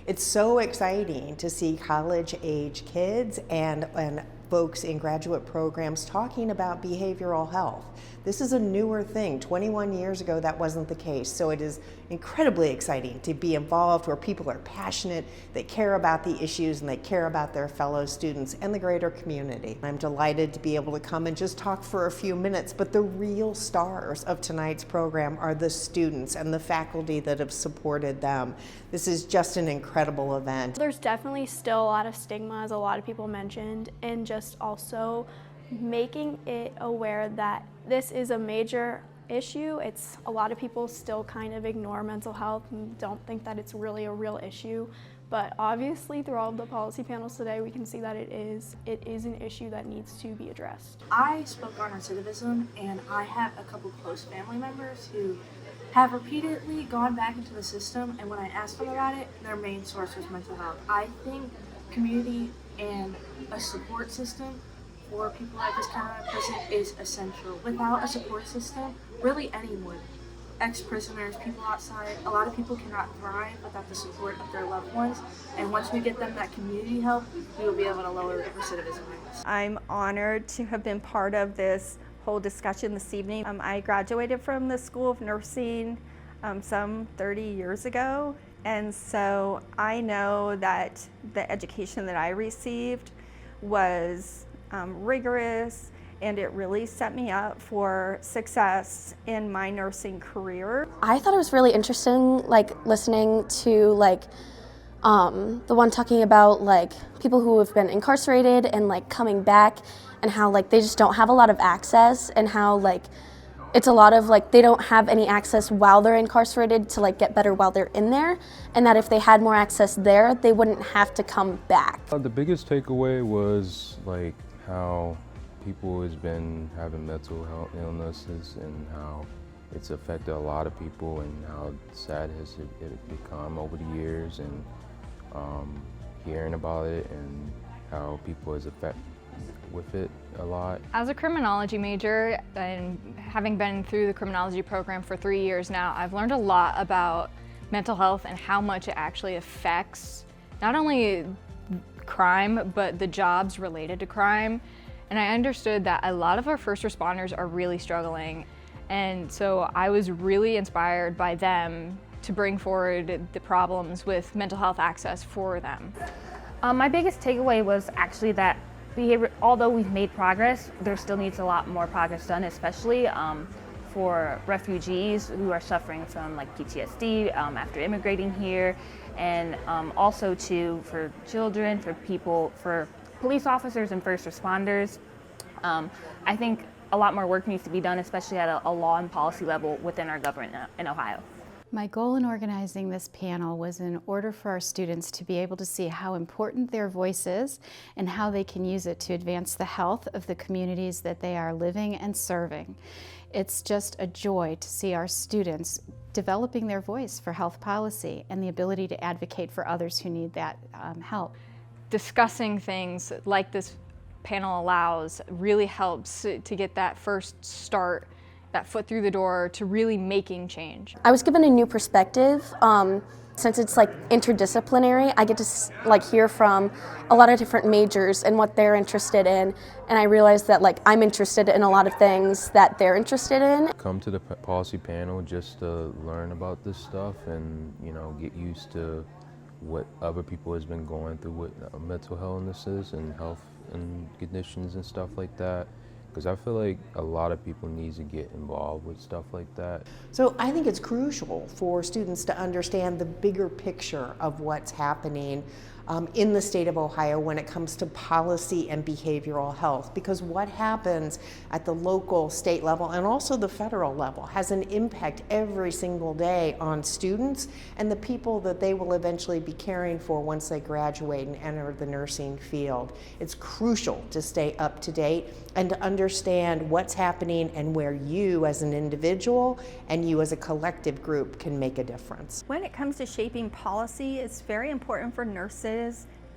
It's so exciting to see college-age kids and folks in graduate programs talking about behavioral health. This is a newer thing. 21 years ago, that wasn't the case. So it is incredibly exciting to be involved where people are passionate, they care about the issues, and they care about their fellow students and the greater community. I'm delighted to be able to come and just talk for a few minutes, but the real stars of tonight's program are the students and the faculty that have supported them. This is just an incredible event. There's definitely still a lot of stigma, as a lot of people mentioned, and just also making it aware that this is a major issue. It's a lot of people still kind of ignore mental health and don't think that it's really a real issue. But obviously through all of the policy panels today, we can see that it is an issue that needs to be addressed. I spoke on recidivism, and I have a couple close family members who have repeatedly gone back into the system, and when I asked them about it, their main source was mental health. I think community and a support system for people at this kind of prison is essential. Without a support system, really anyone, ex-prisoners, people outside, a lot of people cannot thrive without the support of their loved ones. And once we get them that community help, we will be able to lower recidivism rates. I'm honored to have been part of this whole discussion this evening. I graduated from the School of Nursing some 30 years ago, and so I know that the education that I received was rigorous, and it really set me up for success in my nursing career. I thought it was really interesting, listening to the one talking about people who have been incarcerated and coming back, and how they just don't have a lot of access, and how it's a lot of they don't have any access while they're incarcerated to get better while they're in there, and that if they had more access there, they wouldn't have to come back. The biggest takeaway was how people has been having mental health illnesses and how it's affected a lot of people, and how sad has it become over the years, and hearing about it and how people is affected with it a lot. As a criminology major, and having been through the criminology program for 3 years now, I've learned a lot about mental health and how much it actually affects not only crime, but the jobs related to crime. And I understood that a lot of our first responders are really struggling. And so I was really inspired by them to bring forward the problems with mental health access for them. My biggest takeaway was actually that although we've made progress, there still needs a lot more progress done, especially for refugees who are suffering from PTSD after immigrating here, and also for children, for police officers and first responders. I think a lot more work needs to be done, especially at a law and policy level within our government in Ohio. My goal in organizing this panel was in order for our students to be able to see how important their voice is and how they can use it to advance the health of the communities that they are living and serving. It's just a joy to see our students developing their voice for health policy and the ability to advocate for others who need that help. Discussing things like this panel allows really helps to get that first start, that foot through the door to really making change. I was given a new perspective. Since it's interdisciplinary, I get to hear from a lot of different majors and what they're interested in, and I realized that I'm interested in a lot of things that they're interested in. Come to the policy panel just to learn about this stuff and get used to what other people has been going through with mental illnesses and health and conditions and stuff like that. Because I feel like a lot of people need to get involved with stuff like that. So I think it's crucial for students to understand the bigger picture of what's happening in the state of Ohio when it comes to policy and behavioral health, because what happens at the local, state level, and also the federal level has an impact every single day on students and the people that they will eventually be caring for once they graduate and enter the nursing field. It's crucial to stay up to date and to understand what's happening and where you as an individual and you as a collective group can make a difference. When it comes to shaping policy, it's very important for nurses,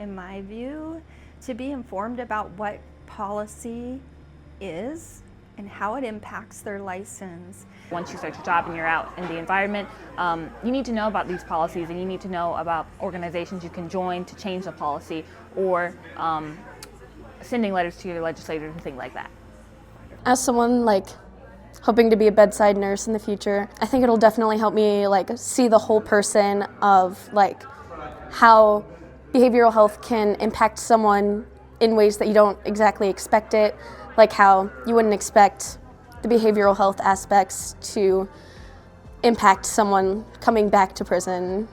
in my view, to be informed about what policy is and how it impacts their license. Once you start your job and you're out in the environment, you need to know about these policies, and you need to know about organizations you can join to change the policy, or sending letters to your legislators and things like that. As someone like hoping to be a bedside nurse in the future, I think it'll definitely help me like see the whole person of like how behavioral health can impact someone in ways that you don't exactly expect it, like how you wouldn't expect the behavioral health aspects to impact someone coming back to prison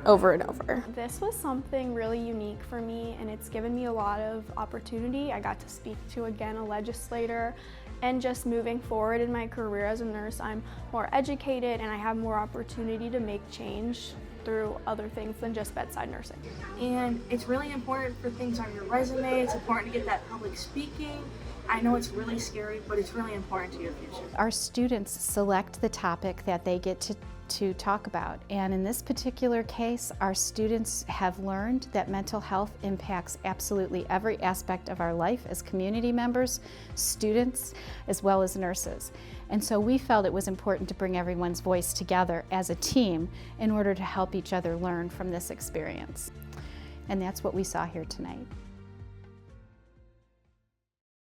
over and over. This was something really unique for me, and it's given me a lot of opportunity. I got to speak to, again, a legislator, and just moving forward in my career as a nurse, I'm more educated and I have more opportunity to make change through other things than just bedside nursing. And it's really important for things on your resume. It's important to get that public speaking. I know it's really scary, but it's really important to your future. Our students select the topic that they get to talk about. And in this particular case, our students have learned that mental health impacts absolutely every aspect of our life as community members, students, as well as nurses. And so we felt it was important to bring everyone's voice together as a team in order to help each other learn from this experience. And that's what we saw here tonight.